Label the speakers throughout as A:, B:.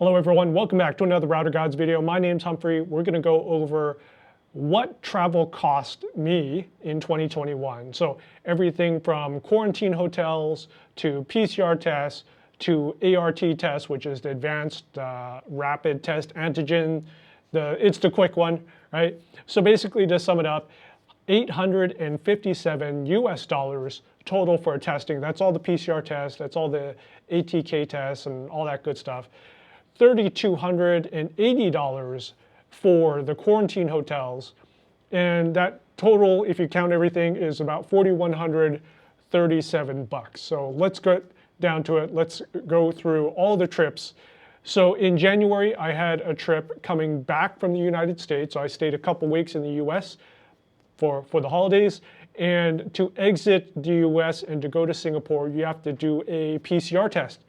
A: Hello everyone, welcome back to another Router Gods video. My name's Humphrey. We're going to go over what travel cost me in 2021. So everything from quarantine hotels to PCR tests to ART tests, which is the advanced rapid test antigen. It's the quick one, right? So basically, to sum it up, $857 US total for testing. That's all the PCR tests, that's all the ATK tests and all that good stuff. $3,280 for the quarantine hotels. And that total, if you count everything, is about $4,137. So let's get down to it. Let's go through all the trips. So in January, I had a trip coming back from the United States. So I stayed a couple weeks in the US for the holidays. And to exit the US and to go to Singapore, you have to do a PCR test.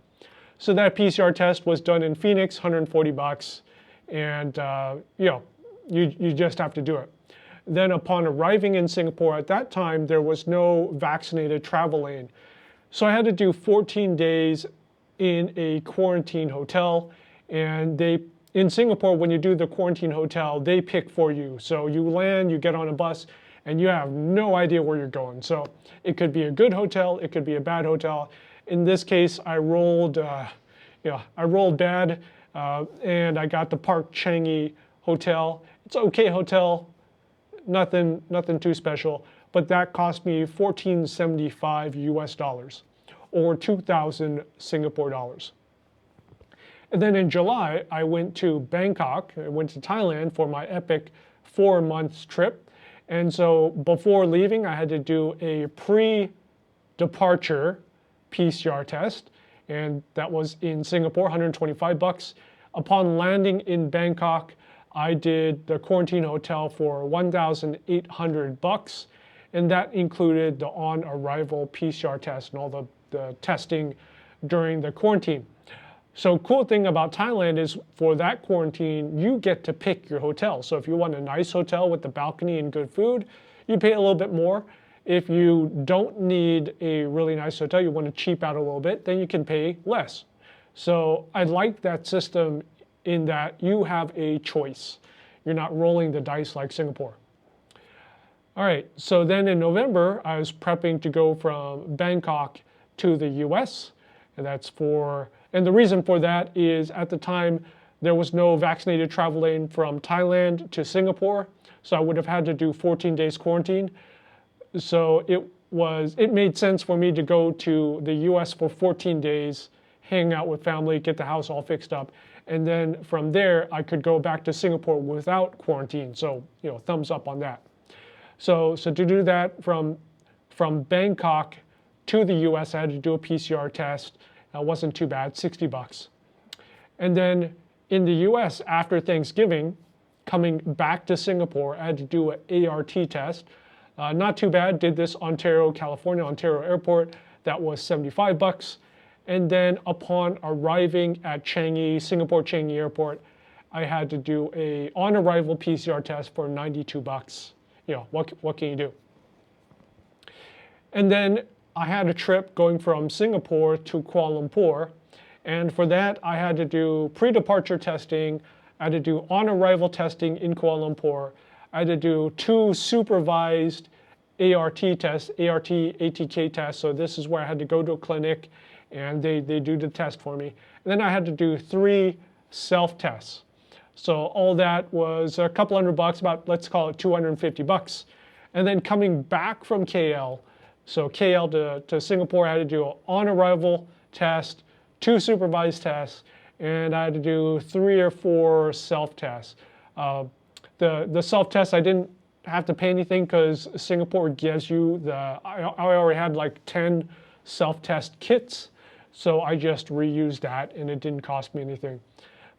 A: So that PCR test was done in Phoenix, 140 bucks, and you just have to do it. Then upon arriving in Singapore, at that time, there was no vaccinated travel lane. So I had to do 14 days in a quarantine hotel, and in Singapore, when you do the quarantine hotel, they pick for you. So you land, you get on a bus, and you have no idea where you're going. So it could be a good hotel, it could be a bad hotel. In this case, I rolled bad, and I got the Park Changi Hotel. It's an okay hotel, nothing too special, but that cost me $1,475 US, or 2,000 Singapore dollars. And then in July, I went to Bangkok. I went to Thailand for my epic 4-month trip. And so before leaving, I had to do a pre-departure PCR test, and that was in Singapore, 125 bucks. Upon landing in Bangkok, I did the quarantine hotel for 1,800 bucks, and that included the on-arrival PCR test and all the testing during the quarantine. So cool thing about Thailand is for that quarantine, you get to pick your hotel. So if you want a nice hotel with the balcony and good food, you pay a little bit more. If you don't need a really nice hotel, you want to cheap out a little bit, then you can pay less. So I like that system in that you have a choice. You're not rolling the dice like Singapore. All right, so then in November, I was prepping to go from Bangkok to the US. And the reason for that is at the time, there was no vaccinated travel lane from Thailand to Singapore. So I would have had to do 14 days quarantine. So it made sense for me to go to the US for 14 days, hang out with family, get the house all fixed up. And then from there, I could go back to Singapore without quarantine. So, thumbs up on that. So to do that from Bangkok to the US, I had to do a PCR test. It wasn't too bad, 60 bucks. And then in the US, after Thanksgiving, coming back to Singapore, I had to do an ART test. Not too bad, did this California, Ontario Airport. That was 75 bucks. And then upon arriving at Singapore Changi Airport, I had to do a on-arrival PCR test for 92 bucks. What can you do? And then I had a trip going from Singapore to Kuala Lumpur. And for that, I had to do pre-departure testing. I had to do on-arrival testing in Kuala Lumpur. I had to do 2 supervised ART tests, ART, ATK tests. So this is where I had to go to a clinic and they do the test for me. And then I had to do 3 self-tests. So all that was a couple $100, about, let's call it 250 bucks. And then coming back from KL, so KL to Singapore, I had to do an on-arrival test, 2 supervised tests, and I had to do 3 or 4 self-tests. The self-test, I didn't have to pay anything because Singapore gives you I already had like 10 self-test kits, so I just reused that and it didn't cost me anything.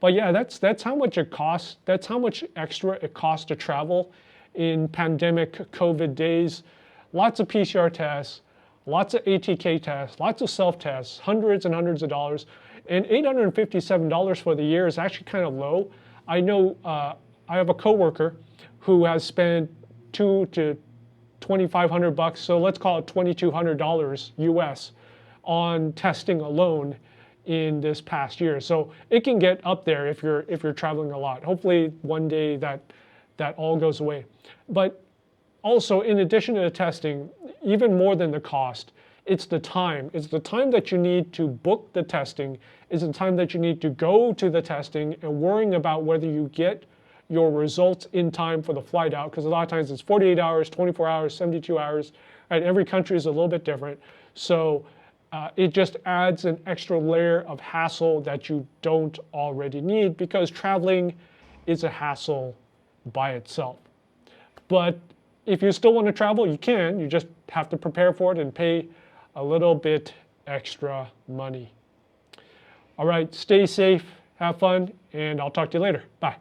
A: But yeah, that's how much it costs. That's how much extra it costs to travel in pandemic COVID days. Lots of PCR tests, lots of ATK tests, lots of self-tests, hundreds and hundreds of dollars. And $857 for the year is actually kind of low. I know I have a coworker who has spent $2,000 to $2,500, so let's call it $2,200 US on testing alone in this past year. So it can get up there if you're traveling a lot. Hopefully one day that all goes away. But also, in addition to the testing, even more than the cost, it's the time. It's the time that you need to book the testing. It's the time that you need to go to the testing and worrying about whether you get your results in time for the flight out, because a lot of times it's 48 hours, 24 hours, 72 hours. Right? Every country is a little bit different. So it just adds an extra layer of hassle that you don't already need, because traveling is a hassle by itself. But if you still want to travel, you can. You just have to prepare for it and pay a little bit extra money. All right, stay safe, have fun, and I'll talk to you later. Bye.